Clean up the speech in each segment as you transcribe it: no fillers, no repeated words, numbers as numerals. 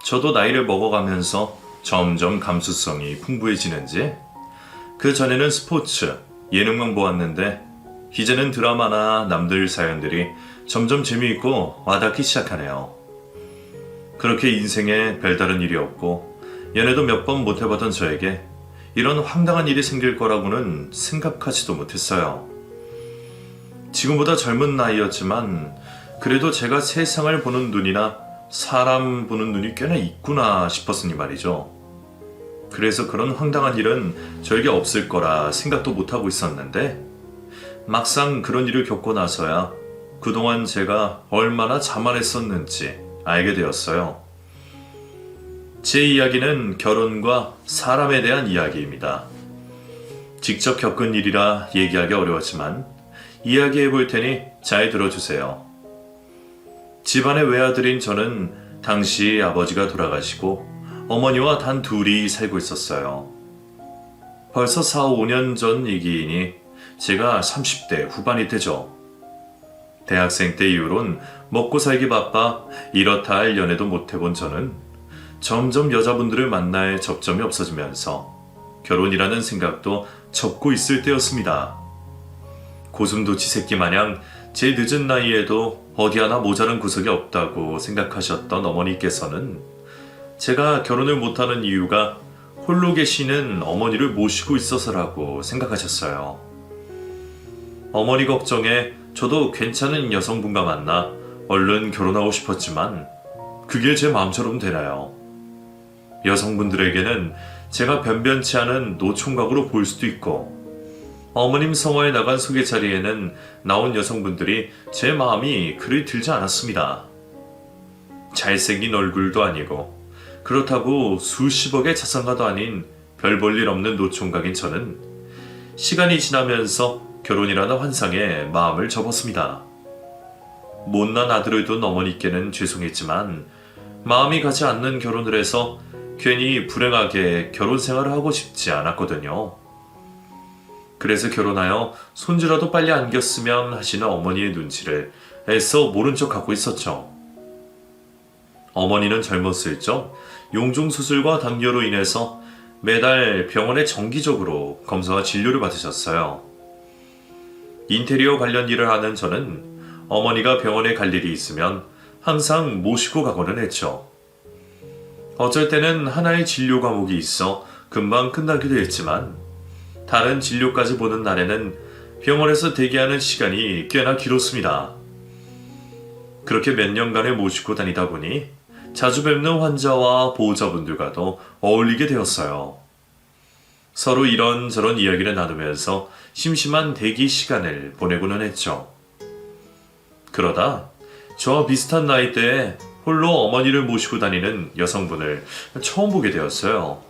저도 나이를 먹어가면서 점점 감수성이 풍부해지는지 그 전에는 스포츠, 예능만 보았는데 이제는 드라마나 남들 사연들이 점점 재미있고 와닿기 시작하네요. 그렇게 인생에 별다른 일이 없고 연애도 몇 번 못 해봤던 저에게 이런 황당한 일이 생길 거라고는 생각하지도 못했어요. 지금보다 젊은 나이였지만 그래도 제가 세상을 보는 눈이나 사람 보는 눈이 꽤나 있구나 싶었으니 말이죠. 그래서 그런 황당한 일은 저에게 없을 거라 생각도 못하고 있었는데 막상 그런 일을 겪고 나서야 그동안 제가 얼마나 자만했었는지 알게 되었어요. 제 이야기는 결혼과 사람에 대한 이야기입니다. 직접 겪은 일이라 얘기하기 어려웠지만 이야기해 볼 테니 잘 들어주세요. 집안의 외아들인 저는 당시 아버지가 돌아가시고 어머니와 단 둘이 살고 있었어요. 벌써 4, 5년 전 얘기이니 제가 30대 후반이 되죠. 대학생 때 이후론 먹고 살기 바빠 이렇다 할 연애도 못 해본 저는 점점 여자분들을 만날 접점이 없어지면서 결혼이라는 생각도 접고 있을 때였습니다. 고슴도치 새끼 마냥 제 늦은 나이에도 어디 하나 모자란 구석이 없다고 생각하셨던 어머니께서는 제가 결혼을 못하는 이유가 홀로 계시는 어머니를 모시고 있어서라고 생각하셨어요. 어머니 걱정에 저도 괜찮은 여성분과 만나 얼른 결혼하고 싶었지만 그게 제 마음처럼 되나요? 여성분들에게는 제가 변변치 않은 노총각으로 보일 수도 있고 어머님 성화에 나간 소개 자리에는 나온 여성분들이 제 마음이 그리 들지 않았습니다. 잘생긴 얼굴도 아니고 그렇다고 수십억의 자산가도 아닌 별 볼 일 없는 노총각인 저는 시간이 지나면서 결혼이라는 환상에 마음을 접었습니다. 못난 아들을 둔 어머니께는 죄송했지만 마음이 가지 않는 결혼을 해서 괜히 불행하게 결혼 생활을 하고 싶지 않았거든요. 그래서 결혼하여 손주라도 빨리 안겼으면 하시는 어머니의 눈치를 애써 모른 척 하고 있었죠. 어머니는 젊었을 적 용종수술과 당뇨로 인해서 매달 병원에 정기적으로 검사와 진료를 받으셨어요. 인테리어 관련 일을 하는 저는 어머니가 병원에 갈 일이 있으면 항상 모시고 가고는 했죠. 어쩔 때는 하나의 진료 과목이 있어 금방 끝나기도 했지만 다른 진료까지 보는 날에는 병원에서 대기하는 시간이 꽤나 길었습니다. 그렇게 몇 년간을 모시고 다니다 보니 자주 뵙는 환자와 보호자분들과도 어울리게 되었어요. 서로 이런저런 이야기를 나누면서 심심한 대기 시간을 보내고는 했죠. 그러다 저와 비슷한 나이대에 홀로 어머니를 모시고 다니는 여성분을 처음 보게 되었어요.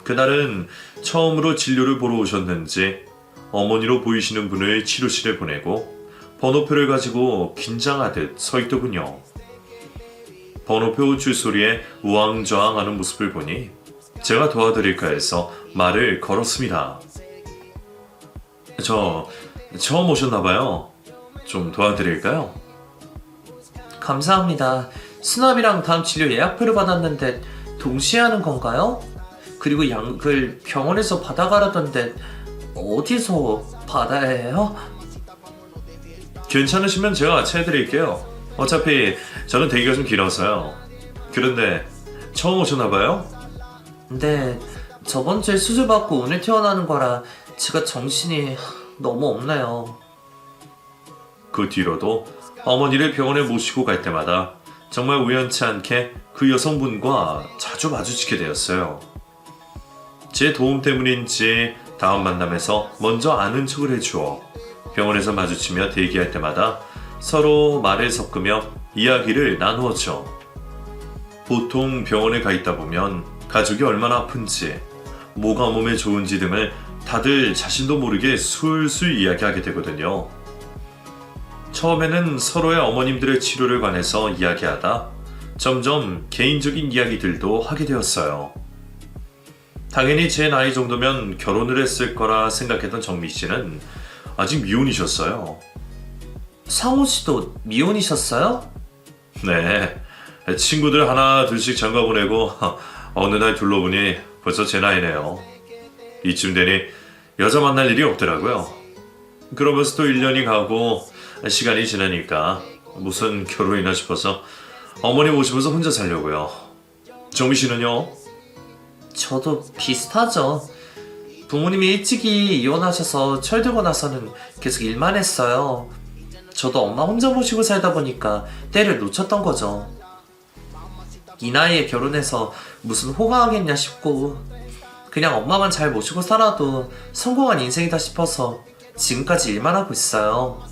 그날은 처음으로 진료를 보러 오셨는지 어머니로 보이시는 분을 치료실에 보내고 번호표를 가지고 긴장하듯 서 있더군요. 번호표 줄소리에 우왕좌왕하는 모습을 보니 제가 도와드릴까 해서 말을 걸었습니다. 저 처음 오셨나봐요. 좀 도와드릴까요? 감사합니다. 수납이랑 다음 진료 예약표를 받았는데 동시에 하는 건가요? 그리고 약을 병원에서 받아가라던데 어디서 받아야 해요? 괜찮으시면 제가 같이 해드릴게요. 어차피 저는 대기가 좀 길어서요. 그런데 처음 오셨나봐요? 네, 저번 주에 수술받고 오늘 퇴원하는 거라 제가 정신이 너무 없네요. 그 뒤로도 어머니를 병원에 모시고 갈 때마다 정말 우연치 않게 그 여성분과 자주 마주치게 되었어요. 제 도움 때문인지 다음 만남에서 먼저 아는 척을 해주어 병원에서 마주치며 대기할 때마다 서로 말을 섞으며 이야기를 나누었죠. 보통 병원에 가 있다 보면 가족이 얼마나 아픈지, 뭐가 몸에 좋은지 등을 다들 자신도 모르게 술술 이야기하게 되거든요. 처음에는 서로의 어머님들의 치료를 관해서 이야기하다 점점 개인적인 이야기들도 하게 되었어요. 당연히 제 나이 정도면 결혼을 했을 거라 생각했던 정미 씨는 아직 미혼이셨어요. 상호 씨도 미혼이셨어요? 네, 친구들 하나 둘씩 장가 보내고 어느 날 둘러보니 벌써 제 나이네요. 이쯤 되니 여자 만날 일이 없더라고요. 그러면서 또 1년이 가고 시간이 지나니까 무슨 결혼이나 싶어서 어머니 모시면서 혼자 살려고요. 정미 씨는요? 저도 비슷하죠. 부모님이 일찍이 이혼하셔서 철들고 나서는 계속 일만 했어요. 저도 엄마 혼자 모시고 살다 보니까 때를 놓쳤던 거죠. 이 나이에 결혼해서 무슨 호강하겠냐 싶고 그냥 엄마만 잘 모시고 살아도 성공한 인생이다 싶어서 지금까지 일만 하고 있어요.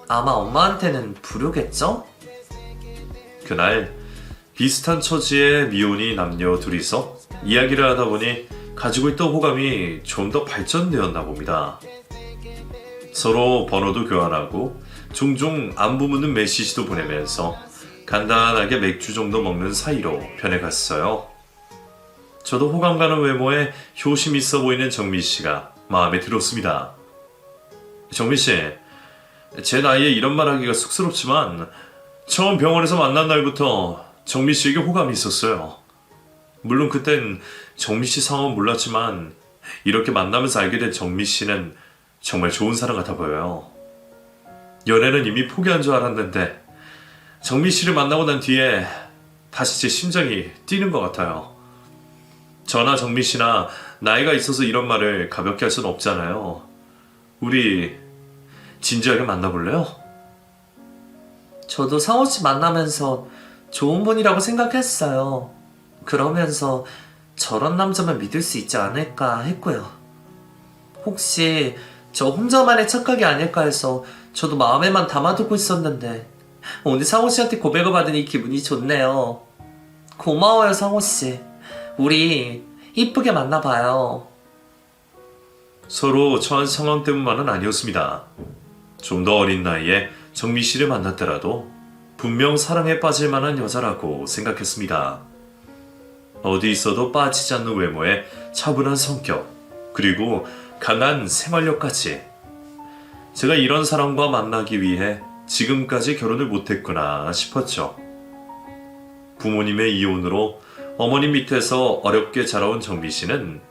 아마 엄마한테는 불효겠죠? 그날 비슷한 처지의 미혼이 남녀 둘이서 이야기를 하다 보니 가지고 있던 호감이 좀 더 발전되었나 봅니다. 서로 번호도 교환하고 종종 안부 묻는 메시지도 보내면서 간단하게 맥주 정도 먹는 사이로 변해갔어요. 저도 호감 가는 외모에 효심 있어 보이는 정미 씨가 마음에 들었습니다. 정미 씨, 제 나이에 이런 말 하기가 쑥스럽지만 처음 병원에서 만난 날부터 정미 씨에게 호감이 있었어요. 물론 그땐 정미 씨 상황은 몰랐지만 이렇게 만나면서 알게 된 정미 씨는 정말 좋은 사람 같아 보여요. 연애는 이미 포기한 줄 알았는데 정미 씨를 만나고 난 뒤에 다시 제 심장이 뛰는 것 같아요. 저나 정미 씨나 나이가 있어서 이런 말을 가볍게 할 수는 없잖아요. 우리 진지하게 만나볼래요? 저도 상호 씨 만나면서 좋은 분이라고 생각했어요. 그러면서 저런 남자만 믿을 수 있지 않을까 했고요. 혹시 저 혼자만의 착각이 아닐까 해서 저도 마음에만 담아두고 있었는데 오늘 상호 씨한테 고백을 받으니 기분이 좋네요. 고마워요, 상호 씨. 우리 이쁘게 만나봐요. 서로 처한 상황 때문만은 아니었습니다. 좀 더 어린 나이에 정미 씨를 만났더라도 분명 사랑에 빠질 만한 여자라고 생각했습니다. 어디 있어도 빠지지 않는 외모에 차분한 성격, 그리고 강한 생활력까지. 제가 이런 사람과 만나기 위해 지금까지 결혼을 못했구나 싶었죠. 부모님의 이혼으로 어머니 밑에서 어렵게 자라온 정미 씨는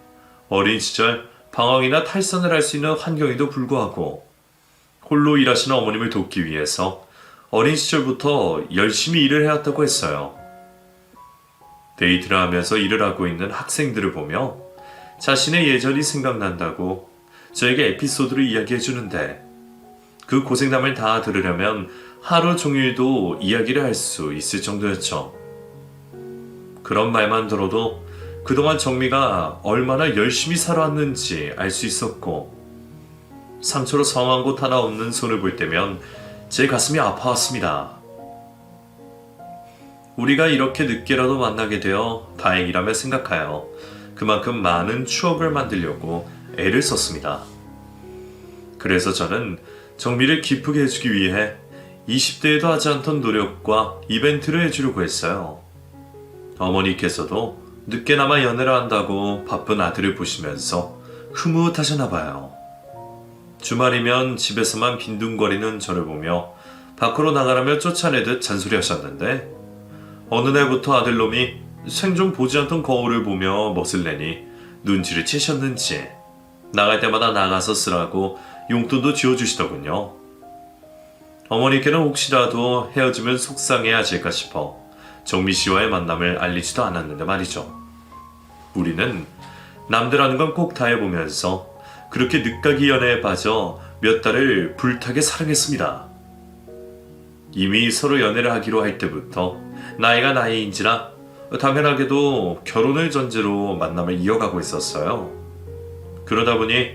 어린 시절 방황이나 탈선을 할 수 있는 환경에도 불구하고 홀로 일하시는 어머님을 돕기 위해서 어린 시절부터 열심히 일을 해왔다고 했어요. 데이트를 하면서 일을 하고 있는 학생들을 보며 자신의 예전이 생각난다고 저에게 에피소드를 이야기해 주는데 그 고생담을 다 들으려면 하루 종일도 이야기를 할 수 있을 정도였죠. 그런 말만 들어도 그동안 정미가 얼마나 열심히 살아왔는지 알 수 있었고 상처로 성한 곳 하나 없는 손을 볼 때면 제 가슴이 아파왔습니다. 우리가 이렇게 늦게라도 만나게 되어 다행이라며 생각하여 그만큼 많은 추억을 만들려고 애를 썼습니다. 그래서 저는 정미를 기쁘게 해주기 위해 20대에도 하지 않던 노력과 이벤트를 해주려고 했어요. 어머니께서도 늦게나마 연애를 한다고 바쁜 아들을 보시면서 흐뭇하셨나봐요. 주말이면 집에서만 빈둥거리는 저를 보며 밖으로 나가라며 쫓아내듯 잔소리하셨는데 어느 날부터 아들놈이 생전 보지 않던 거울을 보며 멋을 내니 눈치를 채셨는지 나갈 때마다 나가서 쓰라고 용돈도 쥐어주시더군요. 어머니께는 혹시라도 헤어지면 속상해하실까 싶어 정미 씨와의 만남을 알리지도 않았는데 말이죠. 우리는 남들 하는 건 꼭 다 해보면서 그렇게 늦가기 연애에 빠져 몇 달을 불타게 사랑했습니다. 이미 서로 연애를 하기로 할 때부터 나이가 나이인지라 당연하게도 결혼을 전제로 만남을 이어가고 있었어요. 그러다 보니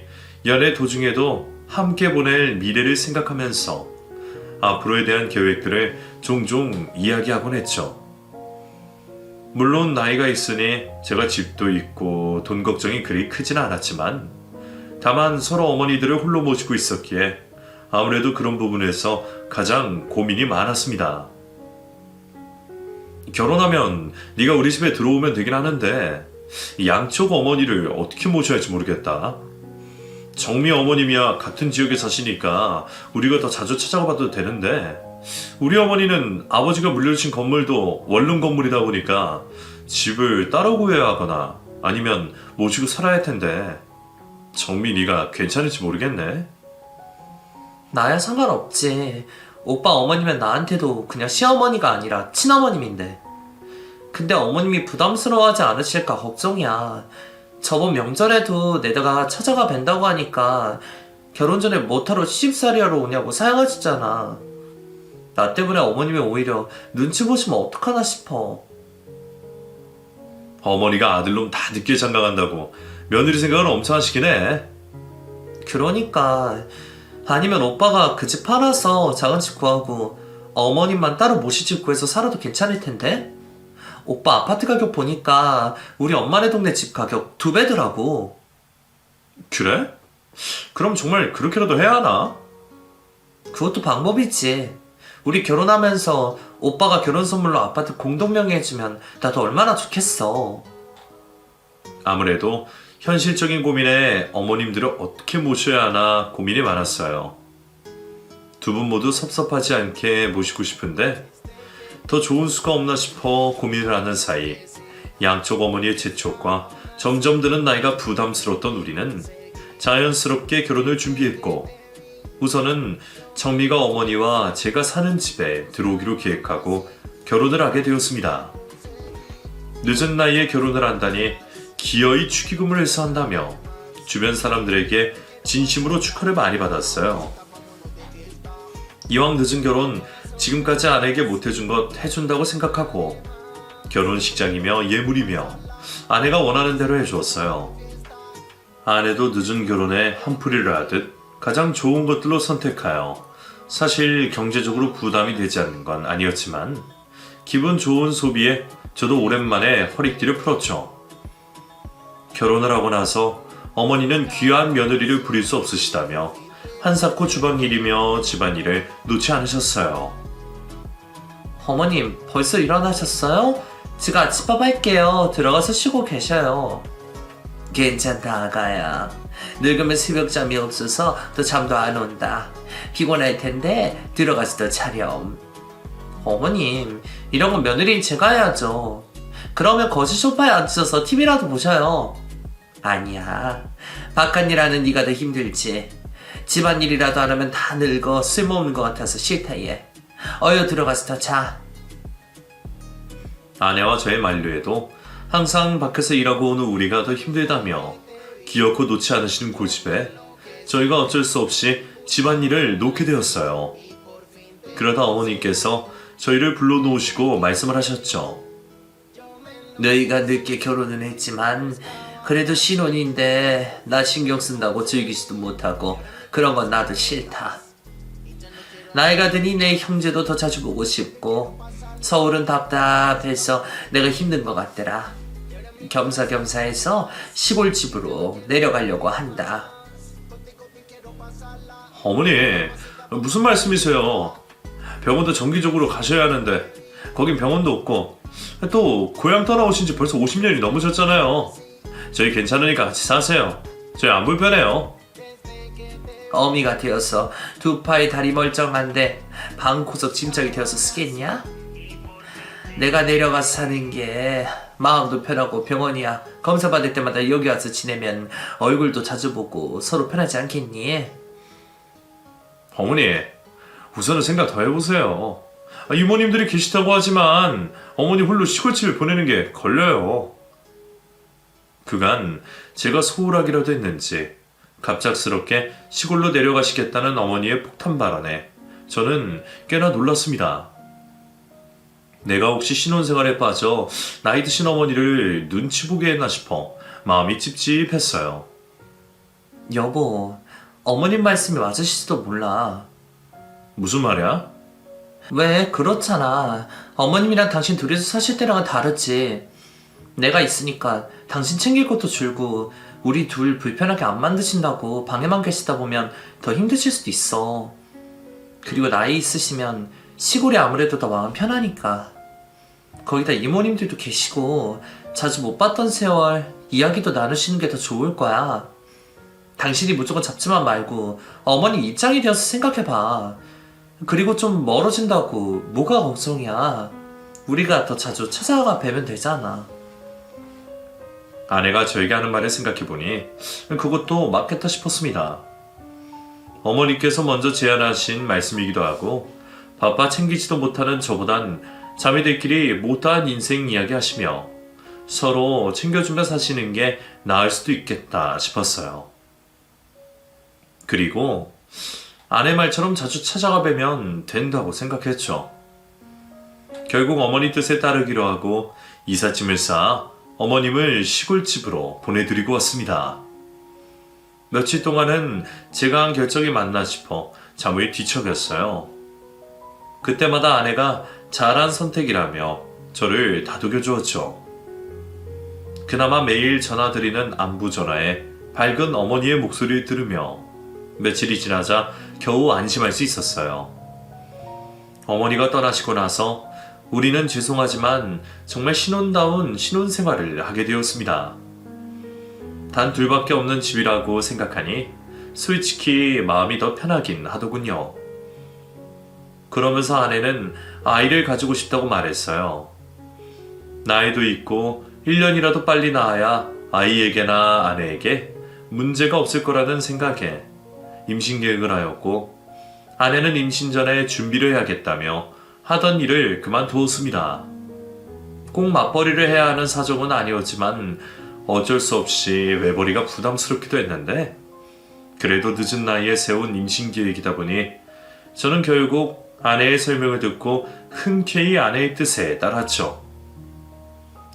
연애 도중에도 함께 보낼 미래를 생각하면서 앞으로에 대한 계획들을 종종 이야기하곤 했죠. 물론 나이가 있으니 제가 집도 있고 돈 걱정이 그리 크진 않았지만 다만 서로 어머니들을 홀로 모시고 있었기에 아무래도 그런 부분에서 가장 고민이 많았습니다. 결혼하면 네가 우리 집에 들어오면 되긴 하는데 양쪽 어머니를 어떻게 모셔야 할지 모르겠다. 정미 어머님이야 같은 지역에 사시니까 우리가 더 자주 찾아가봐도 되는데 우리 어머니는 아버지가 물려주신 건물도 원룸 건물이다 보니까 집을 따로 구해야 하거나 아니면 모시고 살아야 할 텐데 정민이가 괜찮을지 모르겠네. 나야 상관없지. 오빠 어머니면 나한테도 그냥 시어머니가 아니라 친어머님인데. 근데 어머님이 부담스러워하지 않으실까 걱정이야. 저번 명절에도 내다가 찾아가 뵌다고 하니까 결혼 전에 뭐하러 시집살이 하러 오냐고 사양하시잖아. 나 때문에 어머님이 오히려 눈치 보시면 어떡하나 싶어. 어머니가 아들놈 다 늦게 장가간다고 며느리 생각을 엄청 하시긴 해. 그러니까 아니면 오빠가 그 집 팔아서 작은 집 구하고 어머님만 따로 모시집 구해서 살아도 괜찮을 텐데? 오빠 아파트 가격 보니까 우리 엄마네 동네 집 가격 2배더라고. 그래? 그럼 정말 그렇게라도 해야 하나? 그것도 방법이지. 우리 결혼하면서 오빠가 결혼 선물로 아파트 공동명의 해주면 나도 얼마나 좋겠어. 아무래도 현실적인 고민에 어머님들을 어떻게 모셔야 하나 고민이 많았어요. 두 분 모두 섭섭하지 않게 모시고 싶은데 더 좋은 수가 없나 싶어 고민을 하는 사이 양쪽 어머니의 재촉과 점점 드는 나이가 부담스러웠던 우리는 자연스럽게 결혼을 준비했고 우선은 정미가 어머니와 제가 사는 집에 들어오기로 계획하고 결혼을 하게 되었습니다. 늦은 나이에 결혼을 한다니 기어이 축의금을 해서 한다며 주변 사람들에게 진심으로 축하를 많이 받았어요. 이왕 늦은 결혼 지금까지 아내에게 못해준 것 해준다고 생각하고 결혼식장이며 예물이며 아내가 원하는 대로 해주었어요. 아내도 늦은 결혼에 한풀이를 하듯 가장 좋은 것들로 선택하여 사실 경제적으로 부담이 되지 않는 건 아니었지만 기분 좋은 소비에 저도 오랜만에 허리띠를 풀었죠. 결혼을 하고 나서 어머니는 귀한 며느리를 부릴 수 없으시다며 한사코 주방일이며 집안일을 놓지 않으셨어요. 어머님 벌써 일어나셨어요? 제가 아침밥 할게요. 들어가서 쉬고 계셔요. 괜찮다 아가야. 늙으면 새벽잠이 없어서 더 잠도 안 온다. 피곤할 텐데 들어가서 더 차렴. 어머님 이런 건 며느리인 제가 해야죠. 그러면 거실 소파에 앉아서 TV라도 보셔요. 아니야. 바깥일 하는 네가 더 힘들지. 집안일이라도 안 하면 다 늙어 쓸모없는 것 같아서 싫다 얘. 어여 들어가서 더 자. 아내와 저의 만류에도 항상 밖에서 일하고 오는 우리가 더 힘들다며 기어코 놓지 않으시는 고집에 저희가 어쩔 수 없이 집안일을 놓게 되었어요. 그러다 어머니께서 저희를 불러놓으시고 말씀을 하셨죠. 너희가 늦게 결혼은 했지만 그래도 신혼인데 나 신경 쓴다고 즐기지도 못하고 그런 건 나도 싫다. 나이가 드니 내 형제도 더 자주 보고 싶고 서울은 답답해서 내가 힘든 것 같더라. 겸사겸사해서 시골집으로 내려가려고 한다. 어머니 무슨 말씀이세요? 병원도 정기적으로 가셔야 하는데 거긴 병원도 없고 또 고향 떠나오신 지 벌써 50년이 넘으셨잖아요. 저희 괜찮으니까 같이 사세요. 저희 안 불편해요. 어미가 되어서 두 팔 다리 멀쩡한데 방구석 짐짝이 되어서 쓰겠냐? 내가 내려가서 사는 게 마음도 편하고 병원이야. 검사 받을 때마다 여기 와서 지내면 얼굴도 자주 보고 서로 편하지 않겠니? 어머니 우선은 생각 더 해보세요. 이모님들이 계시다고 하지만 어머니 홀로 시골집에 보내는 게 걸려요. 그간 제가 소홀하기라도 했는지 갑작스럽게 시골로 내려가시겠다는 어머니의 폭탄 발언에 저는 꽤나 놀랐습니다. 내가 혹시 신혼생활에 빠져 나이 드신 어머니를 눈치 보게 했나 싶어 마음이 찝찝했어요. 여보, 어머님 말씀이 맞으실지도 몰라. 무슨 말이야? 왜? 그렇잖아. 어머님이랑 당신 둘이서 사실 때랑은 다르지. 내가 있으니까 당신 챙길 것도 줄고 우리 둘 불편하게 안 만드신다고 방에만 계시다 보면 더 힘드실 수도 있어. 그리고 나이 있으시면 시골이 아무래도 더 마음 편하니까. 거기다 이모님들도 계시고 자주 못 봤던 세월 이야기도 나누시는 게 더 좋을 거야. 당신이 무조건 잡지만 말고 어머니 입장이 되어서 생각해봐. 그리고 좀 멀어진다고 뭐가 걱정이야. 우리가 더 자주 찾아가 뵈면 되잖아. 아내가 저에게 하는 말을 생각해보니 그것도 맞겠다 싶었습니다. 어머니께서 먼저 제안하신 말씀이기도 하고 바빠 챙기지도 못하는 저보단 자매들끼리 못다한 인생 이야기 하시며 서로 챙겨주며 사시는 게 나을 수도 있겠다 싶었어요. 그리고 아내 말처럼 자주 찾아가 뵈면 된다고 생각했죠. 결국 어머니 뜻에 따르기로 하고 이삿짐을 쌓아 어머님을 시골집으로 보내드리고 왔습니다. 며칠 동안은 제가 한 결정이 맞나 싶어 잠을 뒤척였어요. 그때마다 아내가 잘한 선택이라며 저를 다독여 주었죠. 그나마 매일 전화드리는 안부 전화에 밝은 어머니의 목소리를 들으며 며칠이 지나자 겨우 안심할 수 있었어요. 어머니가 떠나시고 나서 우리는 죄송하지만 정말 신혼다운 신혼생활을 하게 되었습니다. 단 둘밖에 없는 집이라고 생각하니 솔직히 마음이 더 편하긴 하더군요. 그러면서 아내는 아이를 가지고 싶다고 말했어요. 나이도 있고 1년이라도 빨리 낳아야 아이에게나 아내에게 문제가 없을 거라는 생각에 임신 계획을 하였고 아내는 임신 전에 준비를 해야겠다며 하던 일을 그만두었습니다. 꼭 맞벌이를 해야 하는 사정은 아니었지만 어쩔 수 없이 외벌이가 부담스럽기도 했는데 그래도 늦은 나이에 세운 임신 계획이다 보니 저는 결국 아내의 설명을 듣고 흔쾌히 아내의 뜻에 따랐죠.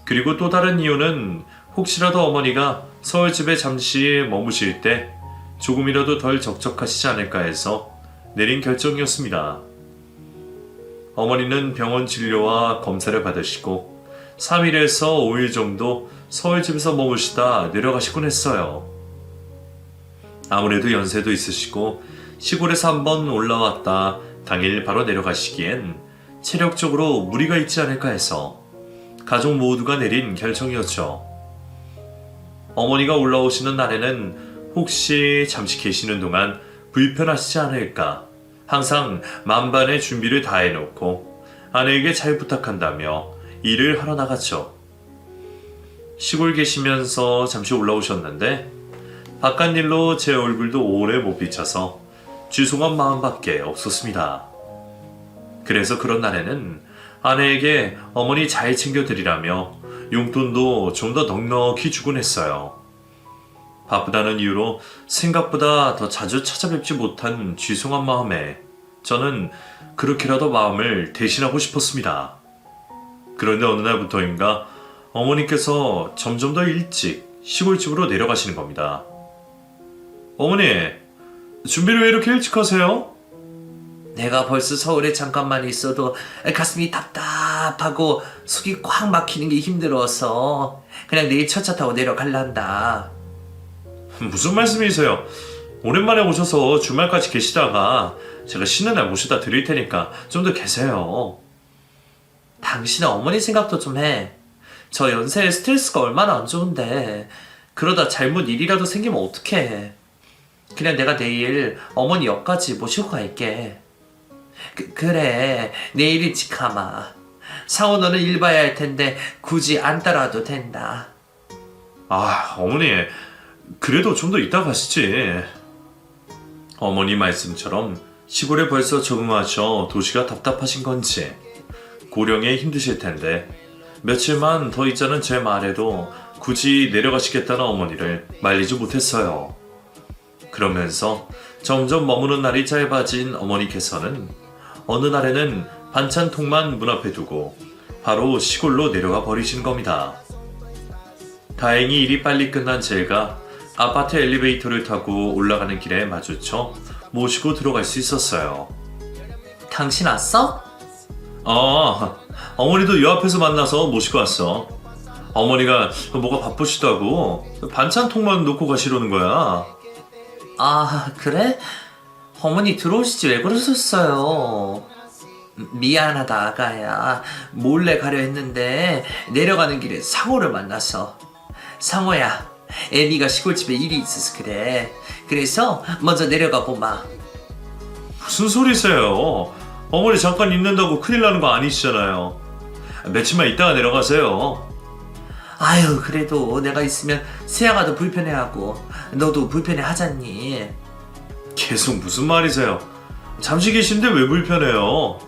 그리고 또 다른 이유는 혹시라도 어머니가 서울집에 잠시 머무실 때 조금이라도 덜 적적하시지 않을까 해서 내린 결정이었습니다. 어머니는 병원 진료와 검사를 받으시고 3일에서 5일 정도 서울집에서 머무시다 내려가시곤 했어요. 아무래도 연세도 있으시고 시골에서 한번 올라왔다 당일 바로 내려가시기엔 체력적으로 무리가 있지 않을까 해서 가족 모두가 내린 결정이었죠. 어머니가 올라오시는 날에는 혹시 잠시 계시는 동안 불편하시지 않을까 항상 만반의 준비를 다 해놓고 아내에게 잘 부탁한다며 일을 하러 나갔죠. 시골 계시면서 잠시 올라오셨는데 바깥 일로 제 얼굴도 오래 못 비춰서 죄송한 마음밖에 없었습니다. 그래서 그런 날에는 아내에게 어머니 잘 챙겨드리라며 용돈도 좀 더 넉넉히 주곤 했어요. 바쁘다는 이유로 생각보다 더 자주 찾아뵙지 못한 죄송한 마음에 저는 그렇게라도 마음을 대신하고 싶었습니다. 그런데 어느 날부터인가 어머니께서 점점 더 일찍 시골집으로 내려가시는 겁니다. 어머니, 준비를 왜 이렇게 일찍 하세요? 내가 벌써 서울에 잠깐만 있어도 가슴이 답답하고 속이 꽉 막히는 게 힘들어서 그냥 내일 첫차 타고 내려갈란다. 무슨 말씀이세요? 오랜만에 오셔서 주말까지 계시다가 제가 쉬는 날 모셔다 드릴 테니까 좀 더 계세요. 당신은 어머니 생각도 좀 해. 저 연세에 스트레스가 얼마나 안 좋은데 그러다 잘못 일이라도 생기면 어떡해. 그냥 내가 내일 어머니 역까지 모시고 갈게. 그래, 내일 일찍 가마. 상호 너는 일 봐야 할 텐데 굳이 안 따라와도 된다. 아, 어머니, 그래도 좀 더 이따 가시지. 어머니 말씀처럼 시골에 벌써 적응하셔 도시가 답답하신 건지 고령에 힘드실 텐데 며칠만 더 있자는 제 말에도 굳이 내려가시겠다는 어머니를 말리지 못했어요. 그러면서 점점 머무는 날이 짧아진 어머니께서는 어느 날에는 반찬통만 문 앞에 두고 바로 시골로 내려가 버리신 겁니다. 다행히 일이 빨리 끝난 제가 아파트 엘리베이터를 타고 올라가는 길에 마주쳐 모시고 들어갈 수 있었어요. 당신 왔어? 어머니도 요 앞에서 만나서 모시고 왔어. 어머니가 뭐가 바쁘시다고 반찬통만 놓고 가시려는 거야. 아, 그래? 어머니 들어오시지 왜 그러셨어요? 미안하다 아가야. 몰래 가려 했는데 내려가는 길에 상호를 만나서. 상호야, 애미가 시골집에 일이 있어서 그래. 그래서 먼저 내려가 보마. 무슨 소리세요? 어머니 잠깐 있는다고 큰일 나는 거 아니시잖아요. 며칠만 있다가 내려가세요. 아유, 그래도 내가 있으면 세아가도 불편해하고 너도 불편해하잖니. 계속 무슨 말이세요? 잠시 계신데 왜 불편해요?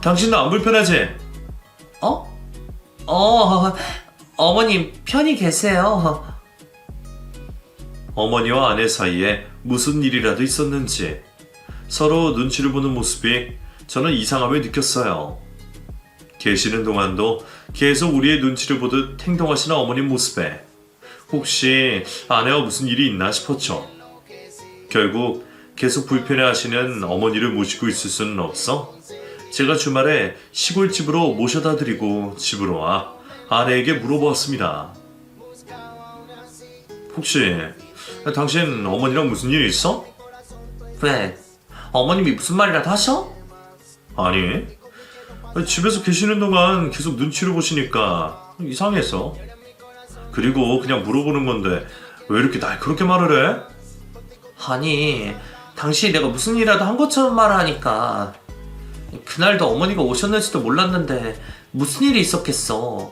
당신도 안 불편하지? 어? 어머님 편히 계세요. 어머니와 아내 사이에 무슨 일이라도 있었는지 서로 눈치를 보는 모습이 저는 이상함을 느꼈어요. 계시는 동안도 계속 우리의 눈치를 보듯 행동하시는 어머님 모습에 혹시 아내와 무슨 일이 있나 싶었죠. 결국 계속 불편해하시는 어머니를 모시고 있을 수는 없어 제가 주말에 시골집으로 모셔다 드리고 집으로 와 아내에게 물어보았습니다. 혹시 당신 어머니랑 무슨 일 있어? 왜? 어머님이 무슨 말이라도 하셔? 아니, 집에서 계시는 동안 계속 눈치를 보시니까 이상해서. 그리고 그냥 물어보는 건데 왜 이렇게 날카롭게 말을 해? 아니, 당신이 내가 무슨 일이라도 한 것처럼 말하니까. 그날도 어머니가 오셨는지도 몰랐는데 무슨 일이 있었겠어.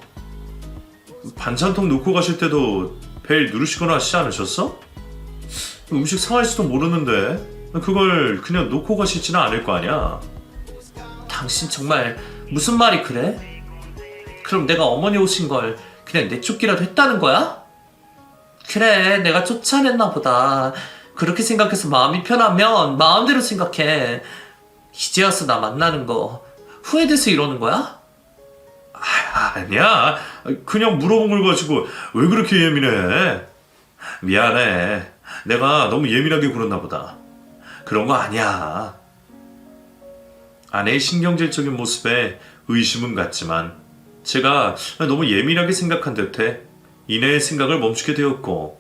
반찬통 놓고 가실 때도 벨 누르시거나 하시지 않으셨어? 음식 상할지도 모르는데 그걸 그냥 놓고 가시지는 않을 거 아니야. 당신 정말 무슨 말이 그래? 그럼 내가 어머니 오신 걸 그냥 내쫓기라도 했다는 거야? 그래, 내가 쫓아냈나 보다. 그렇게 생각해서 마음이 편하면 마음대로 생각해. 이제 와서 나 만나는 거 후회돼서 이러는 거야? 아니야. 그냥 물어본 걸 가지고 왜 그렇게 예민해? 미안해. 내가 너무 예민하게 굴었나 보다. 그런 거 아니야. 아내의 신경질적인 모습에 의심은 갔지만 제가 너무 예민하게 생각한 듯해 이내 생각을 멈추게 되었고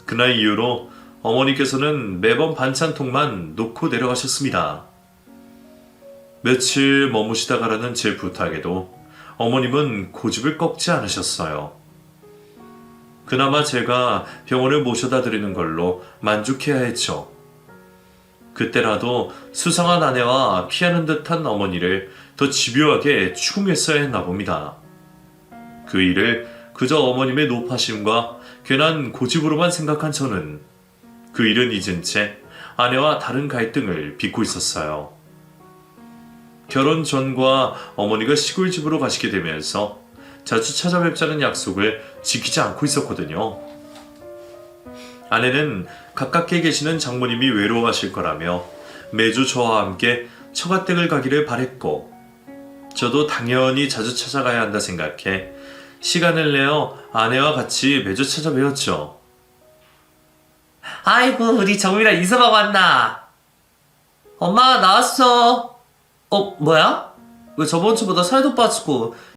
그날 이후로 어머니께서는 매번 반찬통만 놓고 내려가셨습니다. 며칠 머무시다 가라는 제 부탁에도 어머님은 고집을 꺾지 않으셨어요. 그나마 제가 병원을 모셔다 드리는 걸로 만족해야 했죠. 그때라도 수상한 아내와 피하는 듯한 어머니를 더 집요하게 추궁했어야 했나 봅니다. 그 일을 그저 어머님의 노파심과 괜한 고집으로만 생각한 저는 그 일은 잊은 채 아내와 다른 갈등을 빚고 있었어요. 결혼 전과 어머니가 시골집으로 가시게 되면서 자주 찾아뵙자는 약속을 지키지 않고 있었거든요. 아내는 가깝게 계시는 장모님이 외로워하실 거라며 매주 저와 함께 처가댁을 가기를 바랬고 저도 당연히 자주 찾아가야 한다 생각해 시간을 내어 아내와 같이 매주 찾아뵈었죠. 아이고, 우리 정미라 이서방 왔나? 엄마 나왔어. 뭐야? 왜 저번 주보다 살도 빠지고